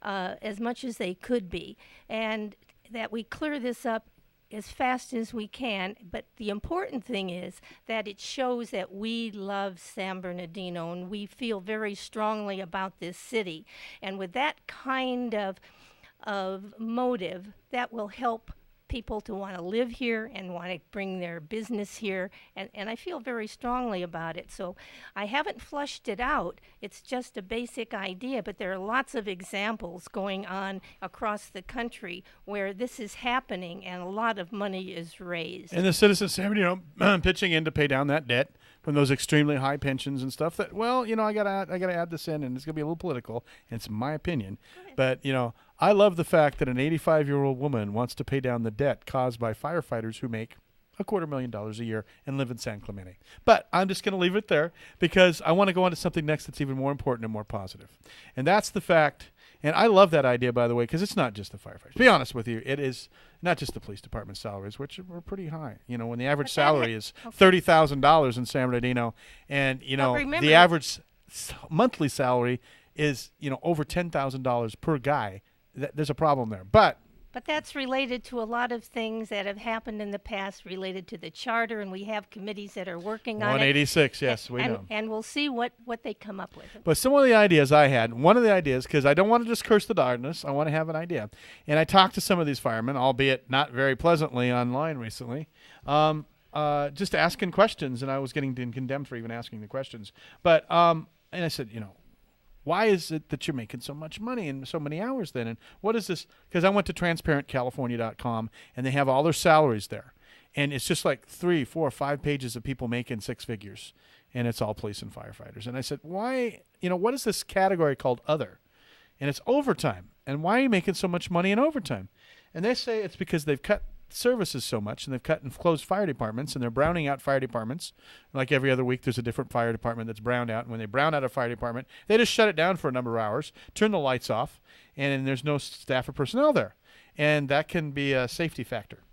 as much as they could be. And that we clear this up as fast as we can, but the important thing is that it shows that we love San Bernardino and we feel very strongly about this city. And with that kind of motive, that will help people to want to live here and want to bring their business here, and I feel very strongly about it. So I haven't flushed it out. It's just a basic idea, but there are lots of examples going on across the country where this is happening and a lot of money is raised. And the citizens, pitching in to pay down that debt from those extremely high pensions and stuff that, well, I gotta add this in, and it's gonna be a little political, and it's my opinion. But, I love the fact that an 85-year-old woman wants to pay down the debt caused by firefighters who make $250,000 a year and live in San Clemente. But I'm just going to leave it there because I want to go on to something next that's even more important and more positive. And that's the fact, and I love that idea, by the way, because it's not just the firefighters. To be honest with you, it is not just the police department salaries, which were pretty high. When the average salary is $30,000 in San Bernardino, and, the average monthly salary is, over $10,000 per guy, there's a problem there. But that's related to a lot of things that have happened in the past related to the charter, and we have committees that are working on it. 186, yes, we know. And we'll see what they come up with. But some of the ideas I had, one of the ideas, because I don't want to just curse the darkness, I want to have an idea. And I talked to some of these firemen, albeit not very pleasantly online recently, just asking questions, and I was getting condemned for even asking the questions. But, and I said, why is it that you're making so much money in so many hours then? And what is this? Because I went to transparentcalifornia.com, and they have all their salaries there. And it's just like 3, 4, 5 pages of people making six figures. And it's all police and firefighters. And I said, why, what is this category called other? And it's overtime. And why are you making so much money in overtime? And they say it's because they've cut services so much, and they've cut and closed fire departments, and they're browning out fire departments. Like every other week, there's a different fire department that's browned out. And when they brown out a fire department, they just shut it down for a number of hours, turn the lights off, and there's no staff or personnel there. And that can be a safety factor.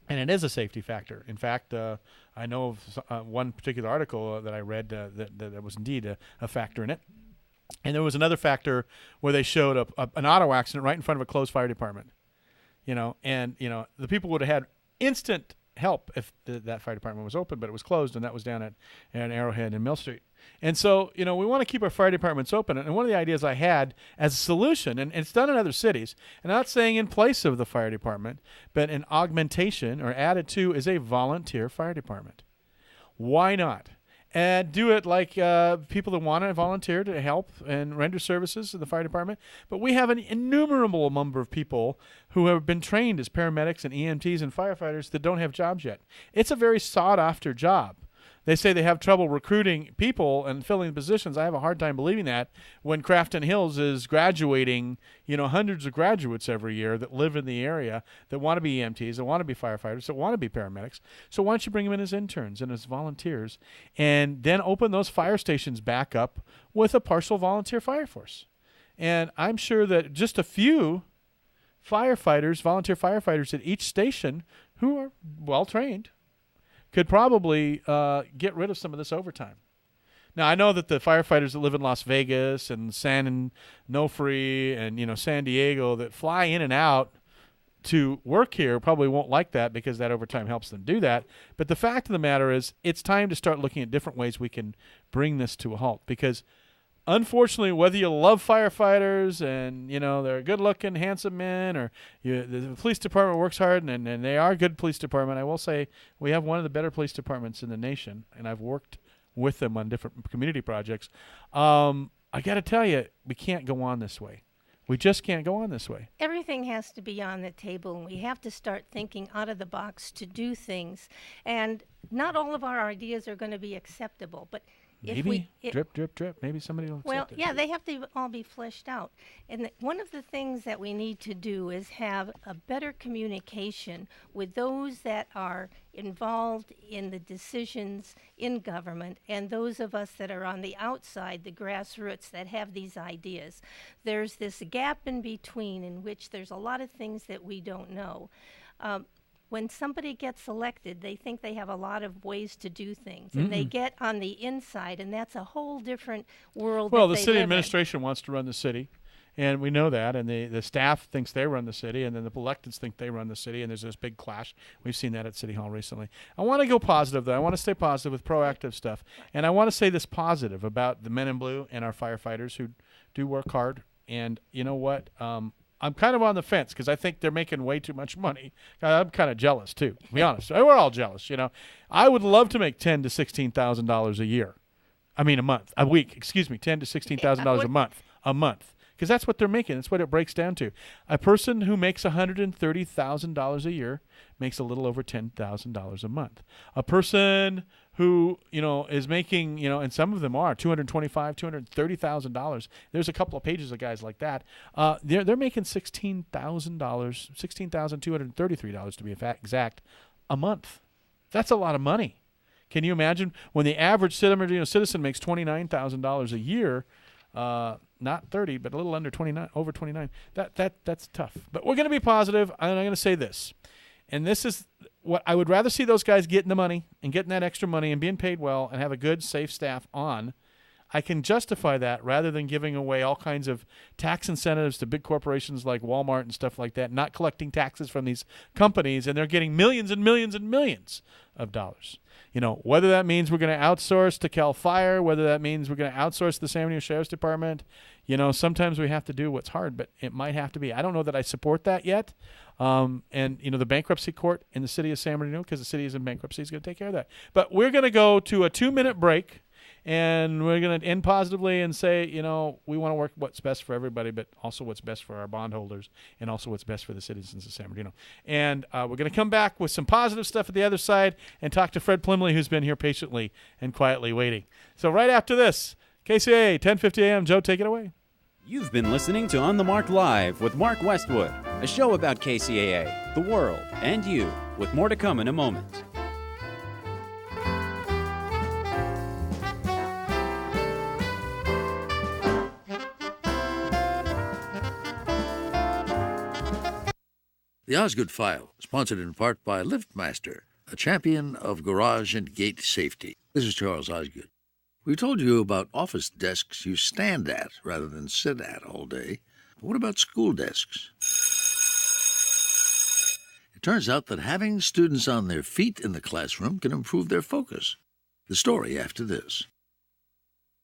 And it is a safety factor. In fact, I know of one particular article that I read that was indeed a factor in it. And there was another factor where they showed an auto accident right in front of a closed fire department. The people would have had instant help if that fire department was open, but it was closed, and that was down at Arrowhead and Mill Street. And so, we want to keep our fire departments open. And one of the ideas I had as a solution, and it's done in other cities, and I'm not saying in place of the fire department, but an augmentation or added to is a volunteer fire department. Why not? And do it like people that want to volunteer to help and render services to the fire department. But we have an innumerable number of people who have been trained as paramedics and EMTs and firefighters that don't have jobs yet. It's a very sought-after job. They say they have trouble recruiting people and filling positions. I have a hard time believing that when Crafton Hills is graduating, hundreds of graduates every year that live in the area that want to be EMTs, that want to be firefighters, that want to be paramedics. So why don't you bring them in as interns and as volunteers, and then open those fire stations back up with a partial volunteer fire force? And I'm sure that just a few firefighters, volunteer firefighters at each station who are well-trained could probably get rid of some of this overtime. Now, I know that the firefighters that live in Las Vegas and San Onofre and, San Diego that fly in and out to work here probably won't like that because that overtime helps them do that. But the fact of the matter is it's time to start looking at different ways we can bring this to a halt because unfortunately, whether you love firefighters and, they're good-looking, handsome men, or the police department works hard, and they are a good police department, I will say we have one of the better police departments in the nation, and I've worked with them on different community projects. I got to tell you, we can't go on this way. We just can't go on this way. Everything has to be on the table, and we have to start thinking out of the box to do things. And not all of our ideas are going to be acceptable, but Maybe drip, drip, drip. Maybe somebody will accept it. Yeah, they have to all be fleshed out. And one of the things that we need to do is have a better communication with those that are involved in the decisions in government and those of us that are on the outside, the grassroots, that have these ideas. There's this gap in between in which there's a lot of things that we don't know. When somebody gets elected, they think they have a lot of ways to do things, and they get on the inside, and that's a whole different world. Well, the city administration wants to run the city, and we know that, and the staff thinks they run the city, and then the electeds think they run the city, and there's this big clash. We've seen that at City Hall recently. I want to go positive, though. I want to stay positive with proactive stuff, and I want to say this positive about the men in blue and our firefighters who do work hard, and you know what? I'm kind of on the fence because I think they're making way too much money. I'm kind of jealous too, to be honest. We're all jealous, you know. I would love to make $10,000 to $16,000 a year. I mean, a week. Excuse me, $10,000 to $16,000 a month, because that's what they're making. That's what it breaks down to. A person who makes $130,000 a year makes a little over $10,000 a month. A person who, you know, is making, you know, and some of them are $225,000, $230,000. There's a couple of pages of guys like that. They're making $16,233 to be exact a month. That's a lot of money. Can you imagine when the average citizen makes $29,000 a year? Not 30, but a little under 29, over 29. That's tough. But we're going to be positive, and I'm going to say this. And this is what I would rather see those guys getting the money and getting that extra money and being paid well and have a good, safe staff on. I can justify that rather than giving away all kinds of tax incentives to big corporations like Walmart and stuff like that, not collecting taxes from these companies, and they're getting millions and millions and millions of dollars. You know, whether that means we're going to outsource to Cal Fire, whether that means we're going to outsource to the San Bernardino Sheriff's Department, you know, sometimes we have to do what's hard, but it might have to be. I don't know that I support that yet. And, you know, the bankruptcy court in the city of San Bernardino, because the city is in bankruptcy, is going to take care of that. But we're going to go to a 2-minute break, and we're going to end positively and say, you know, we want to work what's best for everybody, but also what's best for our bondholders and also what's best for the citizens of San Bernardino. And we're going to come back with some positive stuff at the other side and talk to Fred Plymley, who's been here patiently and quietly waiting. So right after this, KCAA, 1050 a.m. Joe, take it away. You've been listening to On the Mark Live with Mark Westwood, a show about KCAA, the world, and you, with more to come in a moment. The Osgood File, sponsored in part by LiftMaster, a champion of garage and gate safety. This is Charles Osgood. We told you about office desks you stand at rather than sit at all day. But what about school desks? It turns out that having students on their feet in the classroom can improve their focus. The story after this.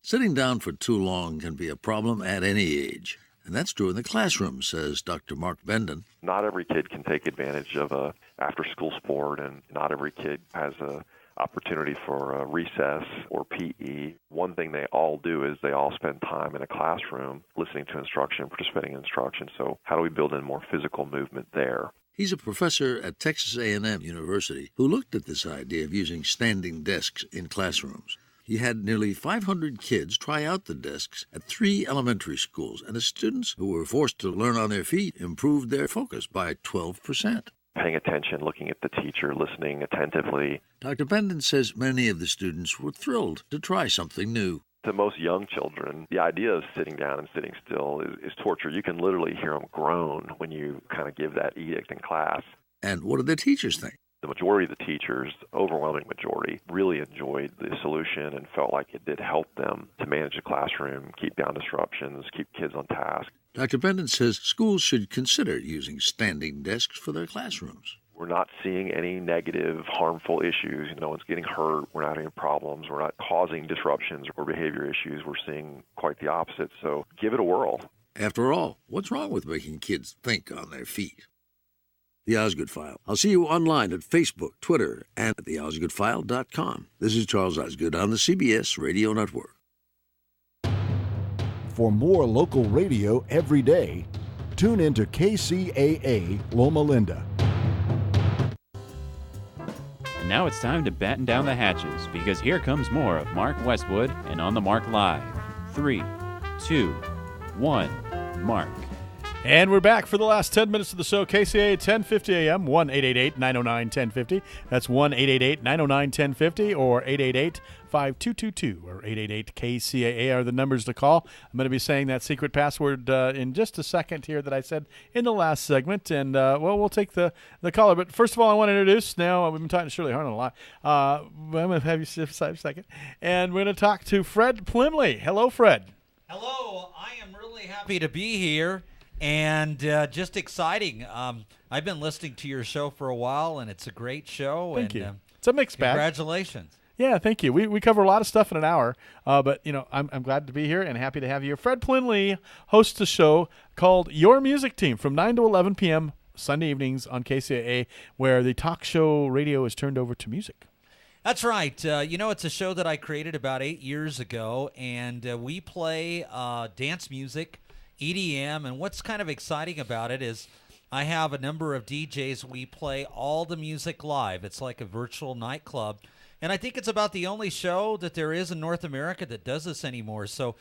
Sitting down for too long can be a problem at any age. And that's true in the classroom, says Dr. Mark Benden. Not every kid can take advantage of a after-school sport, and not every kid has a opportunity for a recess or PE. One thing they all do is they all spend time in a classroom listening to instruction, participating in instruction. So how do we build in more physical movement there? He's a professor at Texas A&M University who looked at this idea of using standing desks in classrooms. He had nearly 500 kids try out the desks at 3 elementary schools, and the students who were forced to learn on their feet improved their focus by 12%. Paying attention, looking at the teacher, listening attentively. Dr. Benden says many of the students were thrilled to try something new. To most young children, the idea of sitting down and sitting still is torture. You can literally hear them groan when you kind of give that edict in class. And what did the teachers think? The majority of the teachers, overwhelming majority, really enjoyed the solution and felt like it did help them to manage the classroom, keep down disruptions, keep kids on task. Dr. Benden says schools should consider using standing desks for their classrooms. We're not seeing any negative, harmful issues. No one's getting hurt. We're not having problems. We're not causing disruptions or behavior issues. We're seeing quite the opposite. So give it a whirl. After all, what's wrong with making kids think on their feet? The Osgood File. I'll see you online at Facebook, Twitter, and at theosgoodfile.com. This is Charles Osgood on the CBS Radio Network. For more local radio every day, tune into KCAA Loma Linda. And now it's time to batten down the hatches, because here comes more of Mark Westwood and On the Mark Live. 3, 2, 1, Mark. And we're back for the last 10 minutes of the show. Kcaa 1050 AM, 1-888-909-1050. That's 1-888-909-1050 or 888-5222 or 888-KCAA are the numbers to call. I'm going to be saying that secret password in just a second here that I said in the last segment. And, we'll take the caller. But first of all, I want to introduce now, we've been talking to Shirley Harlan a lot. I'm going to have you sit aside a second. And we're going to talk to Fred Plimley. Hello, Fred. Hello. I am really happy to be here. And just exciting. I've been listening to your show for a while, and it's a great show. Thank you. It's a mixed bag. Congratulations. Yeah, thank you. We cover a lot of stuff in an hour, but I'm glad to be here and happy to have you here. Fred Plimley hosts a show called Your Music Team from 9 to 11 p.m. Sunday evenings on KCAA, where the talk show radio is turned over to music. That's right. It's a show that I created about 8 years ago, and we play dance music, EDM, and what's kind of exciting about it is I have a number of DJs. We play all the music live. It's like a virtual nightclub, and I think it's about the only show that there is in North America that does this anymore. So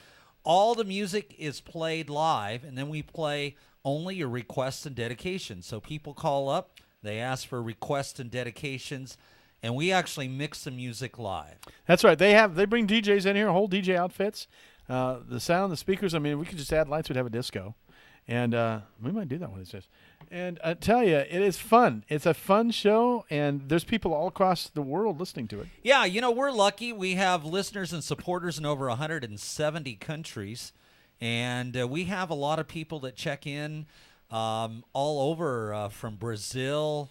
all the music is played live, and then we play only your requests and dedications. So people call up, they ask for requests and dedications, and we actually mix the music live. That's right. They bring DJs in here, whole DJ outfits. The sound, the speakers, I mean, we could just add lights, we'd have a disco. And we might do that one, it says. And I tell you, it is fun. It's a fun show, and there's people all across the world listening to it. Yeah, we're lucky. We have listeners and supporters in over 170 countries. And we have a lot of people that check in all over from Brazil,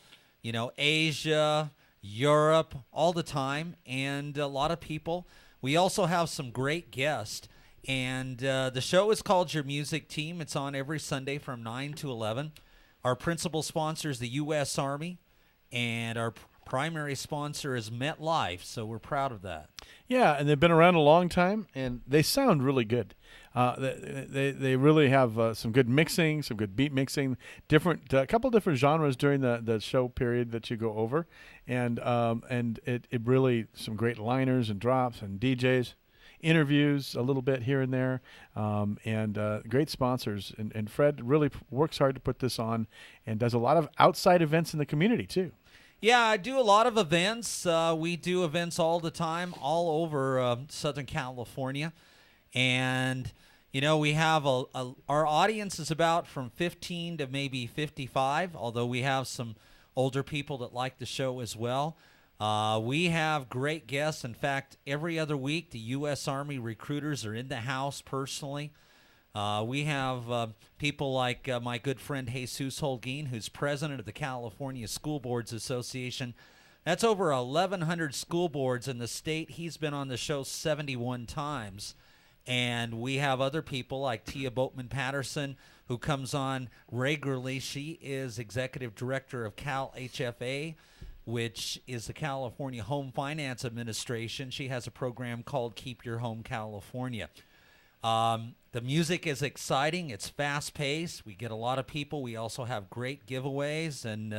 Asia, Europe, all the time. And a lot of people. We also have some great guests. And the show is called Your Music Team. It's on every Sunday from 9 to 11. Our principal sponsor is the U.S. Army, and our primary sponsor is MetLife, so we're proud of that. Yeah, and they've been around a long time, and they sound really good. They really have some good mixing, some good beat mixing, a couple different genres during the show period that you go over, and it really some great liners and drops and DJs. Interviews a little bit here and there, and great sponsors. And Fred really works hard to put this on and does a lot of outside events in the community, too. Yeah, I do a lot of events. We do events all the time, all over Southern California. And, we have our audience is about from 15 to maybe 55, although we have some older people that like the show as well. We have great guests. In fact, every other week, the U.S. Army recruiters are in the house personally. We have people like my good friend Jesus Holguin, who's president of the California School Boards Association. That's over 1,100 school boards in the state. He's been on the show 71 times. And we have other people like Tia Boatman-Patterson, who comes on regularly. She is executive director of Cal HFA, which is the California Home Finance Administration. She has a program called Keep Your Home California. The music is exciting. It's fast-paced. We get a lot of people. We also have great giveaways. And,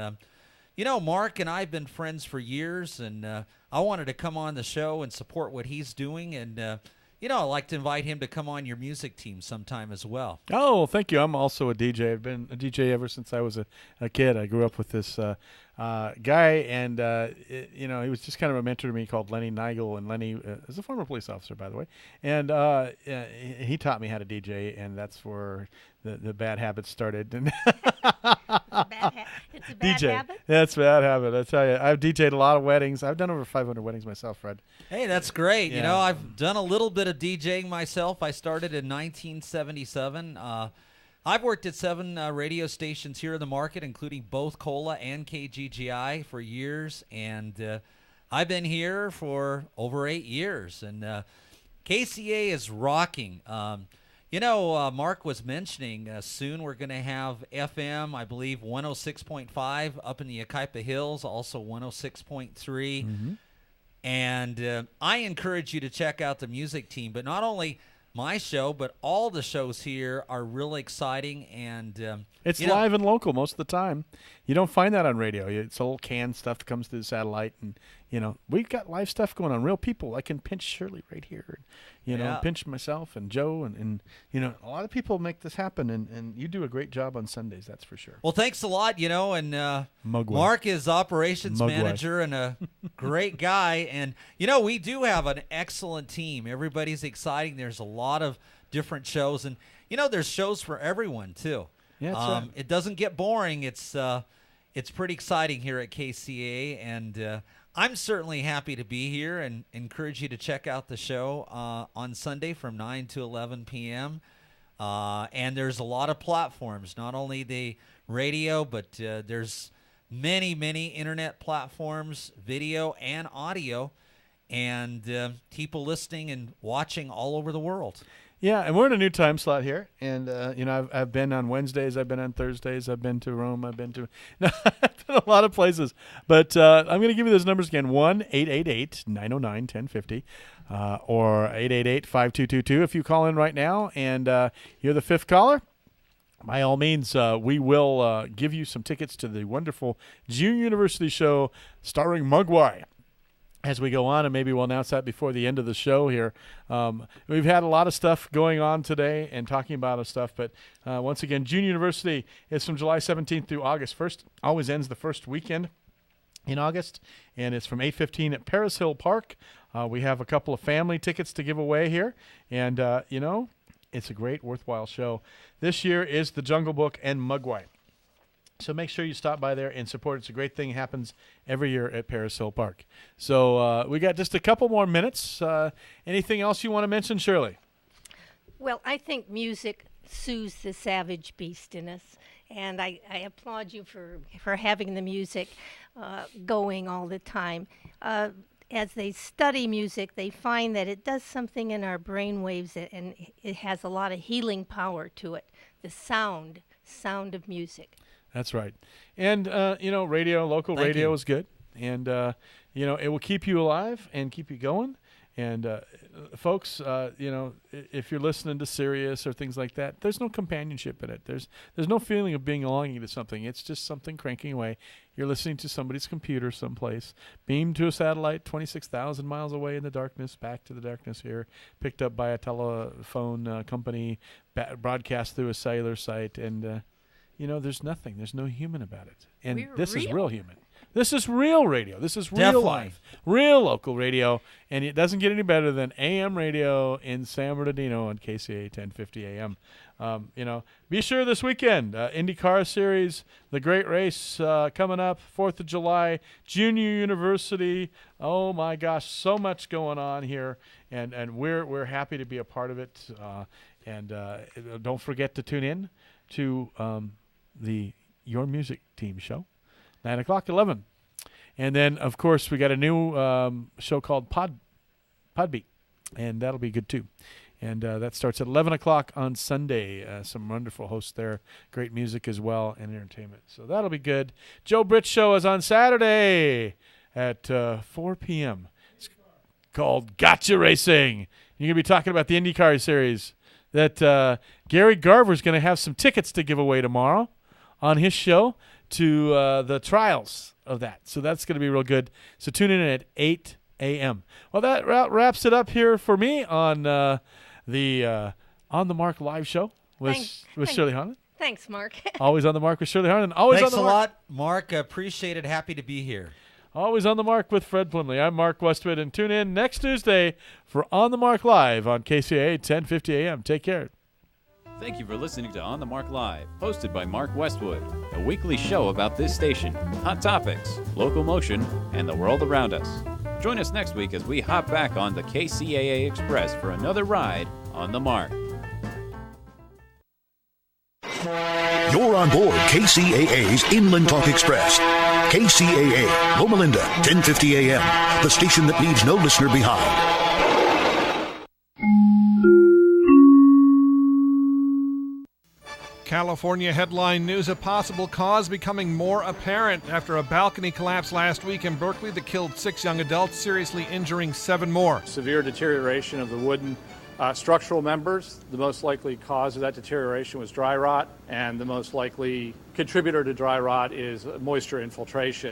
Mark and I have been friends for years, and I wanted to come on the show and support what he's doing. And, I'd like to invite him to come on your music team sometime as well. Oh, thank you. I'm also a DJ. I've been a DJ ever since I was a kid. I grew up with this guy, and he was just kind of a mentor to me called Lenny Nigel, and Lenny is a former police officer, by the way, and he taught me how to DJ, and that's where the bad habits started. And it's a bad habit? That's a bad habit, I tell you. I've DJed a lot of weddings. I've done over 500 weddings myself, Fred. Hey, that's great. Yeah. I've done a little bit of DJing myself. I started in 1977. I've worked at 7 radio stations here in the market, including both Kcaa and KGGI for years, and I've been here for over 8 years. And KCAA is rocking. Mark was mentioning soon we're going to have FM, I believe, 106.5 up in the Yucaipa Hills, also 106.3. Mm-hmm. And I encourage you to check out the music team, but not only my show, but all the shows here are really exciting. And it's live and local most of the time. You don't find that on radio. It's old canned stuff that comes through the satellite, and we've got live stuff going on, real people. I can pinch Shirley right here, pinch myself and Joe, and a lot of people make this happen, and you do a great job on Sundays, that's for sure. Well, thanks a lot, and Mark is operations manager and a great guy, and, we do have an excellent team. Everybody's exciting. There's a lot of different shows, and, there's shows for everyone, too. Yeah, that's right. It doesn't get boring. It's pretty exciting here at KCAA, and I'm certainly happy to be here and encourage you to check out the show on Sunday from 9 to 11 p.m. And there's a lot of platforms, not only the radio, but there's many, many internet platforms, video and audio, and people listening and watching all over the world. Yeah, and we're in a new time slot here, and I've been on Wednesdays, I've been on Thursdays, I've been to Rome, I've been a lot of places. But I'm going to give you those numbers again: 1-888-909-1050 or 888-5222. If you call in right now and you're the fifth caller, by all means, we will give you some tickets to the wonderful June University show starring Mugwai. As we go on, and maybe we'll announce that before the end of the show here. We've had a lot of stuff going on today and talking about stuff, but once again, June University is from July 17th through August 1st. Always ends the first weekend in August, and it's from 8:15 at Paris Hill Park. We have a couple of family tickets to give away here, and, it's a great, worthwhile show. This year is The Jungle Book and Mugwai. So make sure you stop by there and support. It's a great thing. It happens every year at Paris Hill Park. So we got just a couple more minutes. Anything else you want to mention, Shirley? Well, I think music soothes the savage beast in us. And I applaud you for having the music going all the time. As they study music, they find that it does something in our brain waves, and it has a lot of healing power to it. The sound of music. That's right. And, radio, local Thank radio you. is good. And, it will keep you alive and keep you going. And, folks, if you're listening to Sirius or things like that, there's no companionship in it. There's no feeling of belonging to something. It's just something cranking away. You're listening to somebody's computer someplace, beamed to a satellite 26,000 miles away in the darkness, back to the darkness here, picked up by a telephone company, broadcast through a cellular site, and there's nothing. There's no human about it. And this is real human. This is real radio. This is real life. Real local radio. And it doesn't get any better than AM radio in San Bernardino on KCAA 1050 AM. Be sure this weekend, IndyCar Series, the great race coming up, 4th of July, Junior University. Oh, my gosh, so much going on here. And we're happy to be a part of it. And don't forget to tune in to the Your Music Team show, 9 o'clock, 11. And then, of course, we got a new show called Podbeat, and that'll be good too. And that starts at 11 o'clock on Sunday. Some wonderful hosts there, great music as well, and entertainment. So that'll be good. Joe Britt's show is on Saturday at 4 p.m. It's called Gotcha Racing. You're going to be talking about the IndyCar Series that Gary Garver's going to have some tickets to give away tomorrow on his show to the trials of that. So that's going to be real good. So tune in at 8 a.m. Well, that wraps it up here for me on the On the Mark live show with Shirley Harlan. Thanks, Mark. Always on the mark with Shirley Harlan. Always Thanks on the a mark. lot, Mark. Appreciate it. Happy to be here. Always on the mark with Fred Plumley. I'm Mark Westwood, and tune in next Tuesday for On the Mark Live on KCAA 1050 AM. Take care. Thank you for listening to On the Mark Live, hosted by Mark Westwood, a weekly show about this station, hot topics, local motion, and the world around us. Join us next week as we hop back on the KCAA Express for another ride on the Mark. You're on board KCAA's Inland Talk Express. KCAA, Loma Linda, 1050 AM, the station that leaves no listener behind. California headline news: a possible cause becoming more apparent after a balcony collapse last week in Berkeley that killed 6 young adults, seriously injuring 7 more. Severe deterioration of the wooden structural members. The most likely cause of that deterioration was dry rot, and the most likely contributor to dry rot is moisture infiltration.